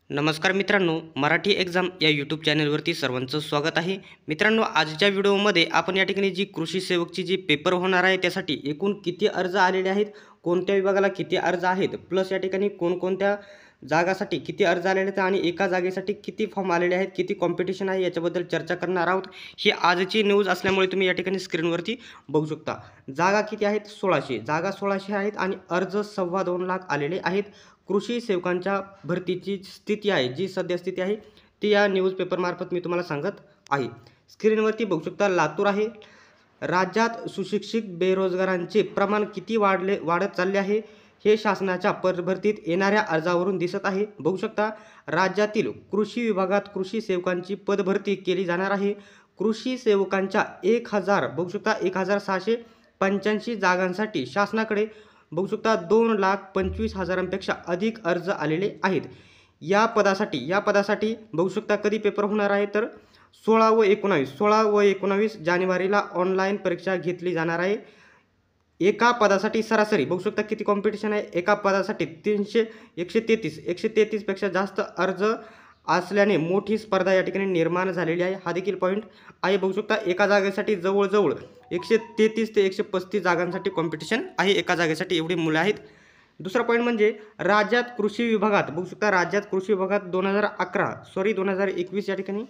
नमस्कार मित्रांनो, मराठी एक्झाम या यूट्यूब चॅनलवरती सर्वांचं स्वागत आहे. मित्रांनो, आजच्या व्हिडिओमध्ये आपण या ठिकाणी जी कृषी सेवकची जी पेपर होणार आहे त्यासाठी एकूण किती अर्ज आलेले आहेत, कोणत्या विभागाला किती अर्ज आहेत, प्लस या ठिकाणी कोणकोणत्या जागासाठी किती अर्ज आलेले आहेत आणि एका जागेसाठी किती फॉर्म आलेले आहेत, किती कॉम्पिटिशन आहे याच्याबद्दल चर्चा करणार आहोत. ही आजची न्यूज असल्यामुळे तुम्ही या ठिकाणी स्क्रीनवरती बघू शकता. जागा किती आहेत? 1600. जागा 1600 आहेत आणि अर्ज 2.25 लाख आलेले आहेत. कृषी सेवकांच्या भरतीची स्थिती आहे, जी सद्यस्थिती आहे ती या न्यूजपेपरमार्फत मी तुम्हाला सांगत आहे. स्क्रीनवरती बघू शकता लातूर आहे. राज्यात सुशिक्षित बेरोजगारांचे प्रमाण किती वाढत चालले आहे हे शासनाच्या पदभरतीत येणाऱ्या अर्जावरून दिसत आहे. बघू शकता राज्यातील कृषी विभागात कृषी सेवकांची पदभरती केली जाणार आहे. कृषी सेवकांच्या 1000 बघू शकता 1685 जागांसाठी शासनाकडे बघू शकता 2,25,000पेक्षा अधिक अर्ज आलेले आहेत. या पदासाठी बघू शकता कधी पेपर होणार आहे तर 16 व 19 जानेवारीला ऑनलाईन परीक्षा घेतली जाणार आहे. एका पदासाठी सरासरी बघू शकता किती कॉम्पिटिशन आहे. एका पदासाठी 133 पेक्षा जास्त अर्ज असल्याने मोठी स्पर्धा या ठिकाणी निर्माण झालेली आहे. हा देखील पॉईंट आहे. बघू शकता एका जागेसाठी जवळजवळ 133 ते 135 जागांसाठी कॉम्पिटिशन आहे. एका जागेसाठी एवढी मुलं आहेत. दुसरा पॉईंट म्हणजे राज्यात कृषी विभागात बघू शकता राज्यात कृषी विभागात 2021 या ठिकाणी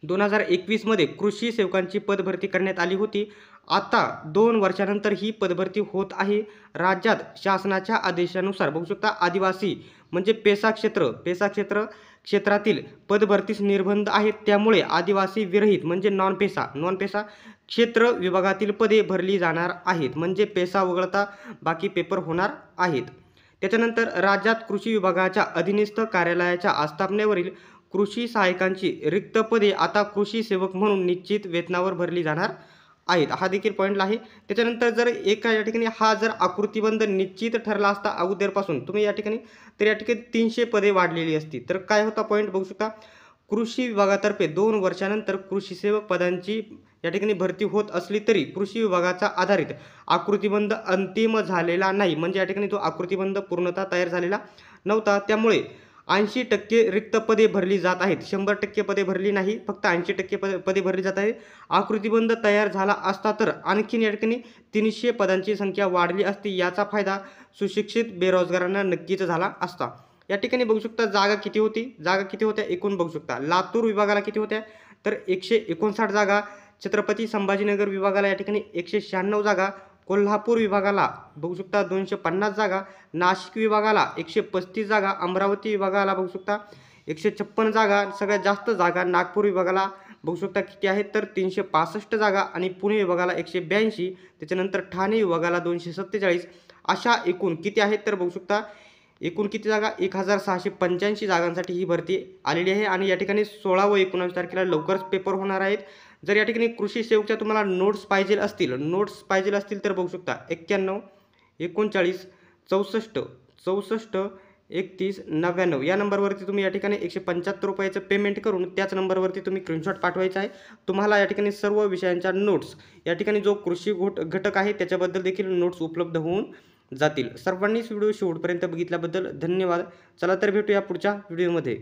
2021 मध्ये कृषी सेवकांची पदभरती करण्यात आली होती. आता 2 वर्षानंतर ही पदभरती होत आहे. राज्यात शासनाच्या आदेशानुसार बघू शकता आदिवासी म्हणजे पेसा क्षेत्रातील पदभरतीस निर्बंध आहेत. त्यामुळे आदिवासी विरहित म्हणजे नॉन पेसा क्षेत्र विभागातील पदे भरली जाणार आहेत. म्हणजे पेसा वगळता बाकी पेपर होणार आहेत. त्याच्यानंतर राज्यात कृषी विभागाच्या अधीनस्थ कार्यालयाच्या आस्थापनेवरील कृषी सहाय्यकांची रिक्त पदे आता कृषी सेवक म्हणून निश्चित वेतनावर भरली जाणार आहेत. हा देखील पॉईंट आहे. त्याच्यानंतर जर एका या ठिकाणी हा जर आकृतिबंध निश्चित ठरला असता अगोदरपासून तुम्ही या ठिकाणी 300 पदे वाढलेली असती तर काय होता पॉईंट बघू शकता. कृषी विभागातर्फे 2 वर्षानंतर कृषी सेवक पदांची या ठिकाणी भरती होत असली तरी कृषी विभागाचा आधारित आकृतिबंध अंतिम झालेला नाही. म्हणजे या ठिकाणी तो आकृतिबंध पूर्णतः तयार झालेला नव्हता. त्यामुळे 80% रिक्त पदे भरली जात आहेत. 100% पदे भरली नाही, फक्त 80% पदे भरली जात आहेत. आकृतिबंध तयार झाला असता तर आणखीन या ठिकाणी 300 पदांची संख्या वाढली असती. याचा फायदा सुशिक्षित बेरोजगारांना नक्कीच झाला असता. या ठिकाणी बघू शकता जागा किती होत्या एकूण बघू शकता. लातूर विभागाला किती होत्या तर 159 जागा. छत्रपती संभाजीनगर विभागाला या ठिकाणी 196 जागा. कोल्हापूर विभागाला बघू शकता 250 जागा. नाशिक विभागाला 135 जागा. अमरावती विभागाला बघू शकता 156 जागा. सगळ्यात जास्त जागा नागपूर विभागाला बघू शकता किती आहेत तर 365 जागा आणि पुणे विभागाला 182. त्याच्यानंतर ठाणे विभागाला 247. अशा एकूण किती आहेत तर बघू शकता एकूण किती जागा 1685 जागांसाठी ही भरती आलेली आहे. आणि या ठिकाणी 16 व 19 तारखेला लवकरच पेपर होणार आहेत. जर या ठिकाणी कृषी सेवकच्या तुम्हाला नोट्स पाहिजे असतील तर बघू शकता 91 39 64 31 99 या नंबरवरती तुम्ही या ठिकाणी 175 रुपयाचं पेमेंट करून त्याच नंबरवरती तुम्ही स्क्रीनशॉट पाठवायचा आहे. तुम्हाला या ठिकाणी सर्व विषयांच्या नोट्स या ठिकाणी जो कृषी घटक आहे त्याच्याबद्दल देखील नोट्स उपलब्ध होऊन जातील. सर्वांनीच व्हिडिओ शेवटपर्यंत बघितल्याबद्दल धन्यवाद. चला तर भेटूया पुढच्या व्हिडिओमध्ये.